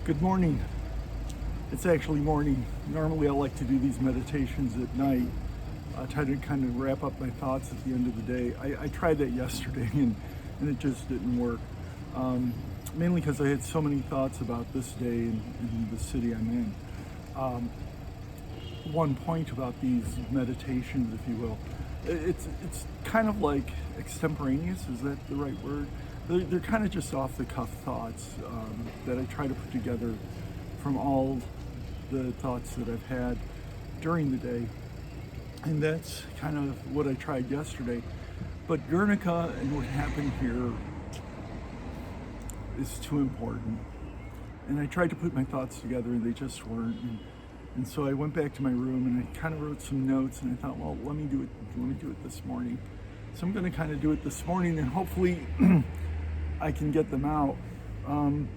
Good morning. It's actually morning. Normally I like to do these meditations at night. I try to kind of wrap up my thoughts at the end of the day. I tried that yesterday and it just didn't work. Mainly because I had so many thoughts about this day and the city I'm in. One point about these meditations, if you will, it's kind of like extemporaneous. Is that the right word? They're kind of just off the cuff thoughts that I try to put together from all the thoughts that I've had during the day. And that's kind of what I tried yesterday. But Guernica and what happened here is too important. And I tried to put my thoughts together and they just weren't. And so I went back to my room and I kind of wrote some notes and I thought, well, let me do it this morning. So I'm going to kind of do it this morning and hopefully I can get them out. I'm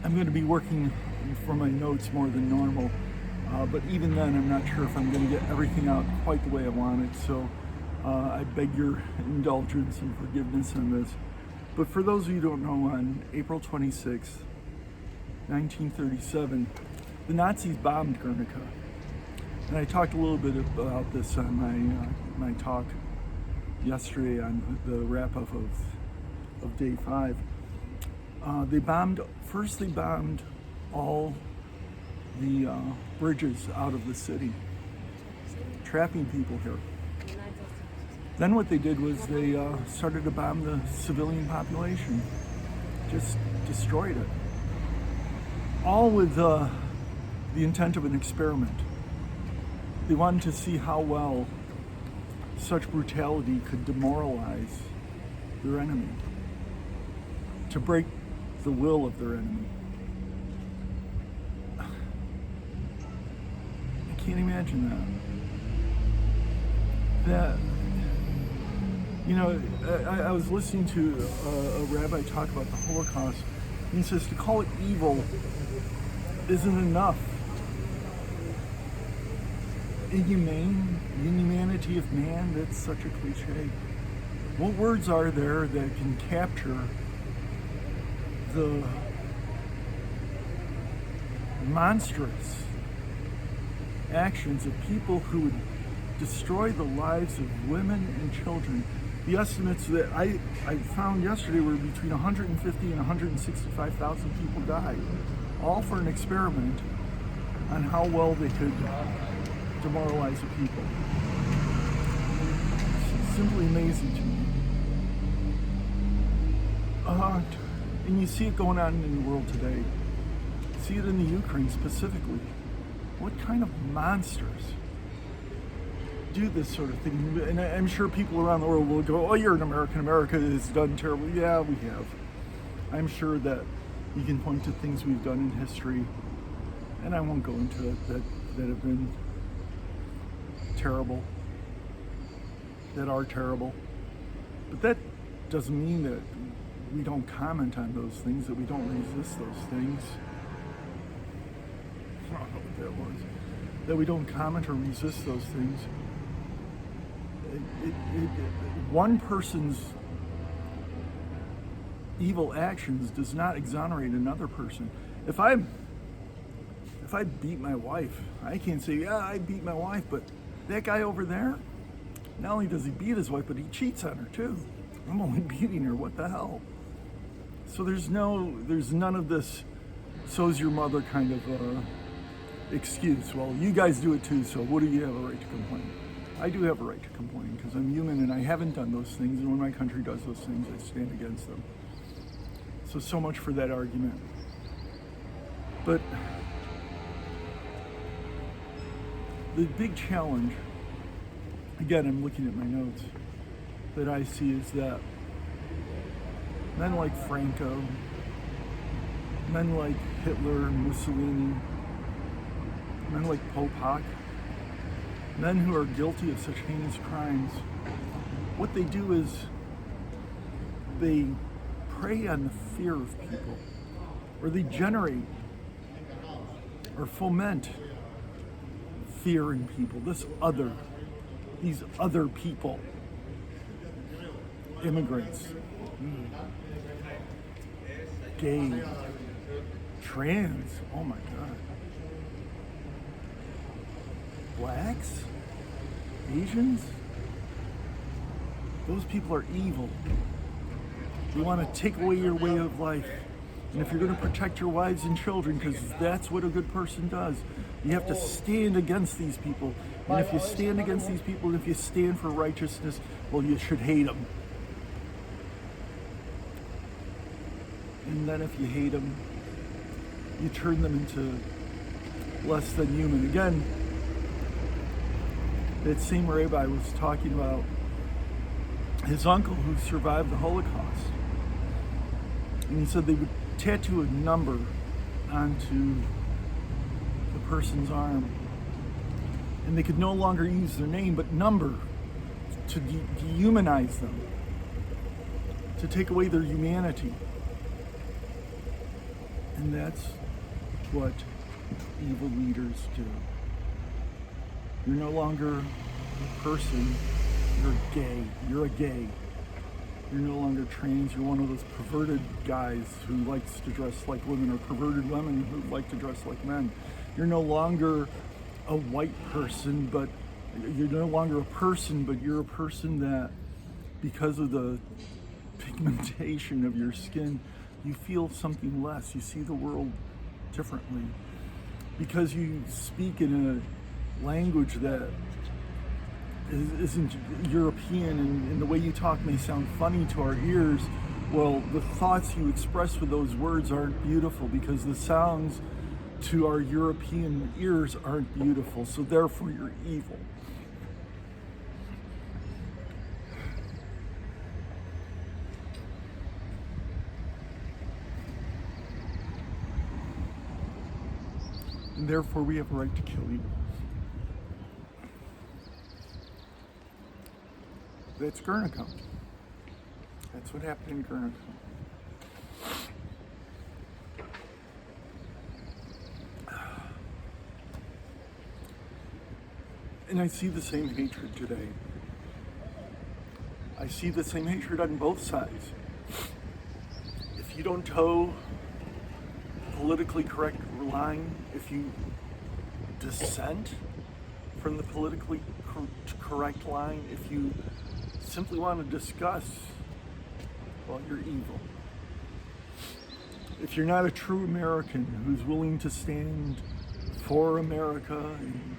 going to be working for my notes more than normal, but even then I'm not sure if I'm going to get everything out quite the way I want it, so I beg your indulgence and forgiveness on this. But for those of you who don't know, on April 26, 1937, the Nazis bombed Guernica. And I talked a little bit about this on my talk yesterday on the wrap-up of day 5. They bombed all the bridges out of the city, trapping people here. Then what they did was they started to bomb the civilian population, just destroyed it. All with the intent of an experiment. They wanted to see how well such brutality could demoralize their enemy, to break the will of their enemy. I can't imagine that. I was listening to a rabbi talk about the Holocaust, and he says to call it evil isn't enough. Inhumanity of man, that's such a cliche. What words are there that can capture the monstrous actions of people who would destroy the lives of women and children? The estimates that I found yesterday were between 150 and 165,000 people died, all for an experiment on how well they could demoralize the people. It's simply amazing to me. And you see it going on in the world today. See it in the Ukraine specifically. What kind of monsters do this sort of thing? And I'm sure people around the world will go, oh, you're an American. America has done terrible. Yeah, we have. I'm sure that you can point to things we've done in history, and I won't go into it, that have been terrible, that are terrible. But that doesn't mean that we don't comment on those things, that we don't resist those things. I don't know what that was. That we don't comment or resist those things. One person's evil actions does not exonerate another person. If I beat my wife, I can't say, yeah, I beat my wife, but that guy over there, not only does he beat his wife, but he cheats on her too. I'm only beating her, what the hell? So there's none of this, so's your mother kind of excuse. Well, you guys do it too, so what do you have a right to complain? I do have a right to complain because I'm human and I haven't done those things, and when my country does those things, I stand against them. So much for that argument. But the big challenge, again, I'm looking at my notes, that I see is that men like Franco, men like Hitler, Mussolini, men like Pol Pot, men who are guilty of such heinous crimes, what they do is they prey on the fear of people, or they generate or foment fear in people. These other people, immigrants, gay, Trans, oh my God. Blacks? Asians? Those people are evil. They want to take away your way of life. And if you're going to protect your wives and children, because that's what a good person does, you have to stand against these people. And if you stand against these people, and if you stand for righteousness, well, you should hate them. And then if you hate them, you turn them into less than human. Again, that same rabbi was talking about his uncle who survived the Holocaust. And he said they would tattoo a number onto the person's arm. And they could no longer use their name, but number, to dehumanize them, to take away their humanity. And that's what evil leaders do. You're no longer a person, you're gay. You're a gay. You're no longer trans, you're one of those perverted guys who likes to dress like women, or perverted women who like to dress like men. You're no longer a white person, but you're no longer a person, but you're a person that, because of the pigmentation of your skin, you feel something less. You see the world differently. Because you speak in a language that isn't European, and the way you talk may sound funny to our ears, well, the thoughts you express with those words aren't beautiful, because the sounds to our European ears aren't beautiful, so therefore you're evil. And therefore we have a right to kill you. That's Guernica. That's what happened in Guernica. And I see the same hatred today. I see the same hatred on both sides. If you don't toe the politically correct line, if you dissent from the politically correct line, if you simply want to discuss, well, you're evil. If you're not a true American who's willing to stand for America and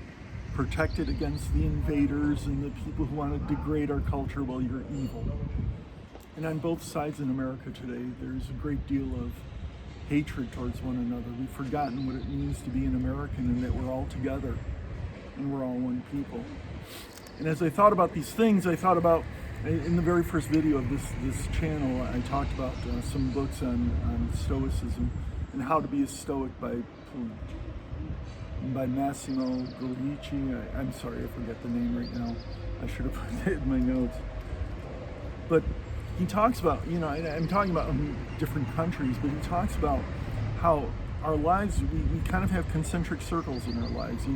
protect it against the invaders and the people who want to degrade our culture, well, you're evil. And on both sides in America today, there's a great deal of hatred towards one another. We've forgotten what it means to be an American, and that we're all together and we're all one people. And as I thought about these things, I thought about, in the very first video of this channel, I talked about some books on Stoicism and how to be a Stoic by Massimo Guernica. I'm sorry, I forget the name right now. I should have put that in my notes. But he talks about, I'm talking about different countries, but he talks about how our lives, we kind of have concentric circles in our lives.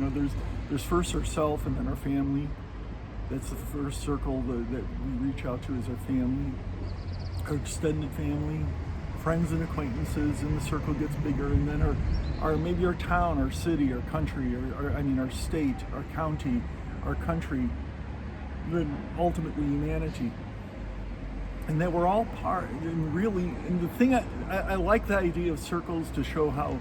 There's first ourself and then our family. That's the first circle that we reach out to, is our family, our extended family, friends and acquaintances, and the circle gets bigger, and then our maybe our town, our city, our country, our state, our county, our country, then ultimately humanity. And that we're all part, and really, and the thing, I like the idea of circles to show how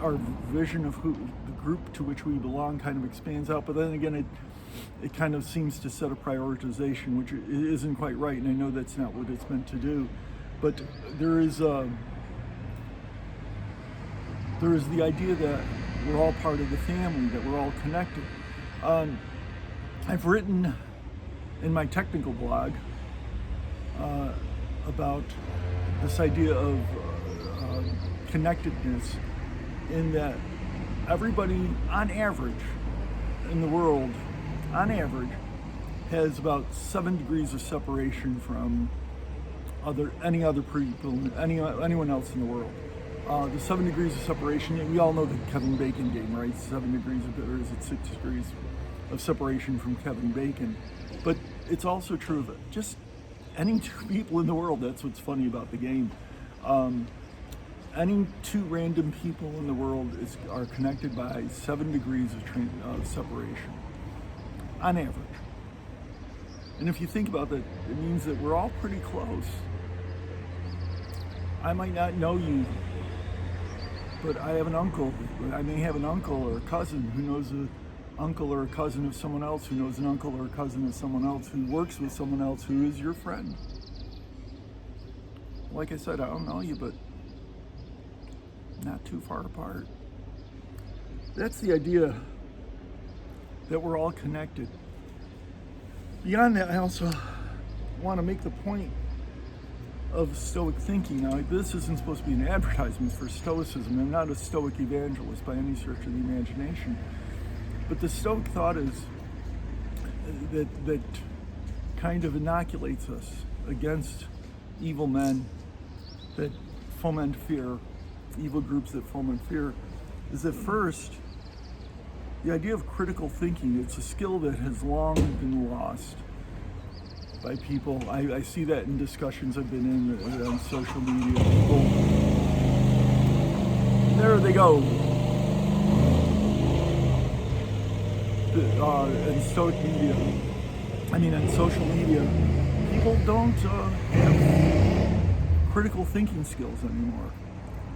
our vision of who the group to which we belong kind of expands out, but then again, it kind of seems to set a prioritization, which isn't quite right, and I know that's not what it's meant to do. But there is the idea that we're all part of the family, that we're all connected. I've written in my technical blog about this idea of connectedness, in that everybody, on average, in the world, on average, has about 7 degrees of separation from any other people, anyone else in the world. The 7 degrees of separation, we all know the Kevin Bacon game, right? 7 degrees or is it 6 degrees of separation from Kevin Bacon? But it's also true of just any two people in the world. That's what's funny about the game. any two random people in the world are connected by 7 degrees of separation, on average. And if you think about that, it means that we're all pretty close. I might not know you, but I have an uncle. I may have an uncle or a cousin who knows an uncle or a cousin of someone else who knows an uncle or a cousin of someone else who works with someone else who is your friend. Like I said, I don't know you, but not too far apart. That's the idea that we're all connected. Beyond that, I also want to make the point of Stoic thinking. Now, this isn't supposed to be an advertisement for Stoicism. I'm not a Stoic evangelist by any stretch of the imagination. But the Stoic thought is that kind of inoculates us against evil men that foment fear, evil groups that foment fear, is at first the idea of critical thinking. It's a skill that has long been lost by people. I see that in discussions I've been in on social media. People, there they go. In Stoic media, on social media, people don't have critical thinking skills anymore.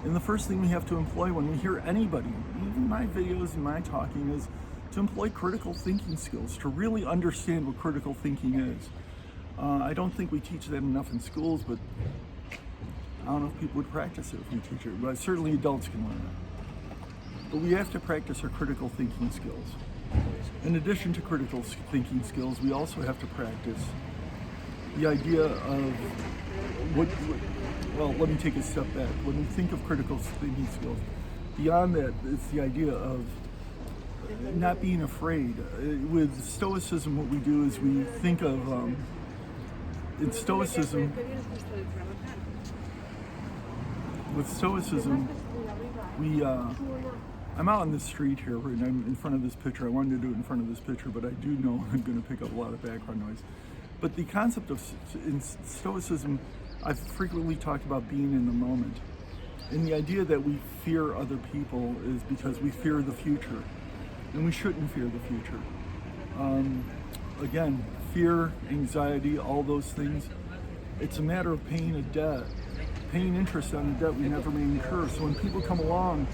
And the first thing we have to employ when we hear anybody, even my videos and my talking, is to employ critical thinking skills, to really understand what critical thinking is. I don't think we teach that enough in schools, but I don't know if people would practice it if we teach it, but certainly adults can learn it. But we have to practice our critical thinking skills. In addition to critical thinking skills, we also have to practice the idea of well, let me take a step back. When we think of critical thinking skills, beyond that, it's the idea of not being afraid. With Stoicism, what we do is we think of, with Stoicism, I'm out on the street here, and I'm in front of this picture. I wanted to do it in front of this picture, but I do know I'm going to pick up a lot of background noise. But the concept of in Stoicism, I've frequently talked about being in the moment. And the idea that we fear other people is because we fear the future. And we shouldn't fear the future. Again, fear, anxiety, all those things, it's a matter of paying a debt, paying interest on a debt we never may incur. So when people come along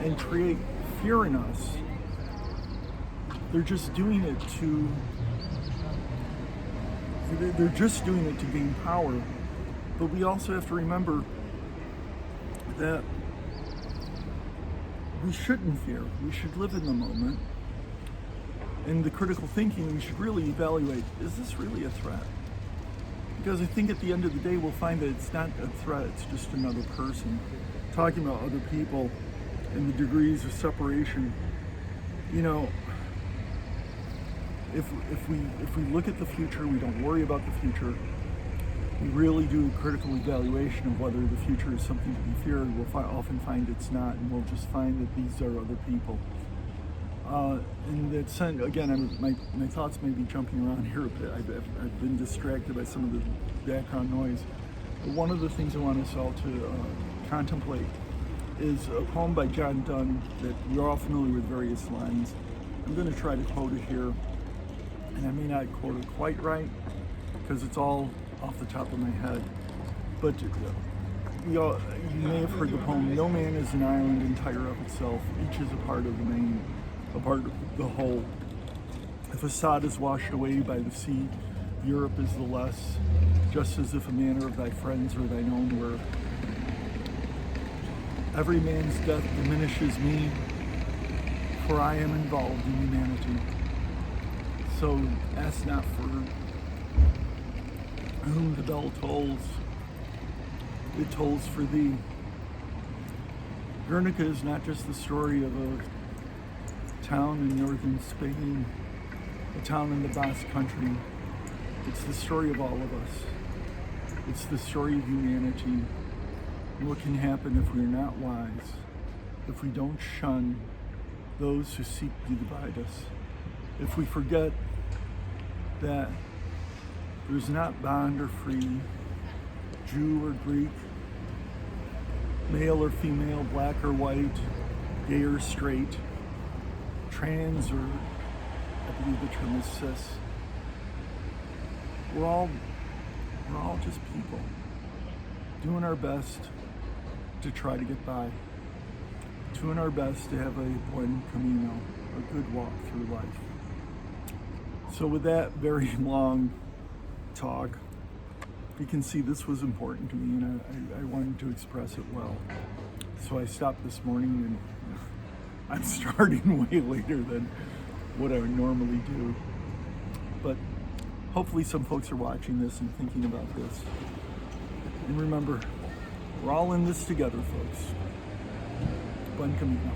and create fear in us, they're just doing it to gain power. But we also have to remember that we shouldn't fear. We should live in the moment. In the critical thinking, we should really evaluate, is this really a threat? Because I think at the end of the day, we'll find that it's not a threat, it's just another person. Talking about other people and the degrees of separation, if we look at the future, we don't worry about the future, we really do a critical evaluation of whether the future is something to be feared, we'll often find it's not, and we'll just find that these are other people. In that sense, again, my thoughts may be jumping around here a bit. I've been distracted by some of the background noise. But one of the things I want us all to contemplate is a poem by John Donne that we're all familiar with various lines. I'm going to try to quote it here, and I may not quote it quite right because it's all off the top of my head. But you may have heard the poem, "No man is an island entire of itself, each is a part of the main, a part of the whole. If a sod is washed away by the sea, Europe is the less, just as if a manner of thy friends or thine own were. Every man's death diminishes me, for I am involved in humanity. So ask not for whom the bell tolls, it tolls for thee." Guernica is not just the story of a town in northern Spain, a town in the Basque Country. It's the story of all of us. It's the story of humanity and what can happen if we're not wise, if we don't shun those who seek to divide us, if we forget that there's not bond or free, Jew or Greek, male or female, black or white, gay or straight, trans or I believe the term is cis. We're all just people doing our best to try to get by, doing our best to have a buen camino, a good walk through life. So with that very long talk, you can see this was important to me, and I wanted to express it well. So I stopped this morning, and I'm starting way later than what I would normally do. But hopefully some folks are watching this and thinking about this. And remember, we're all in this together, folks. Buen camino.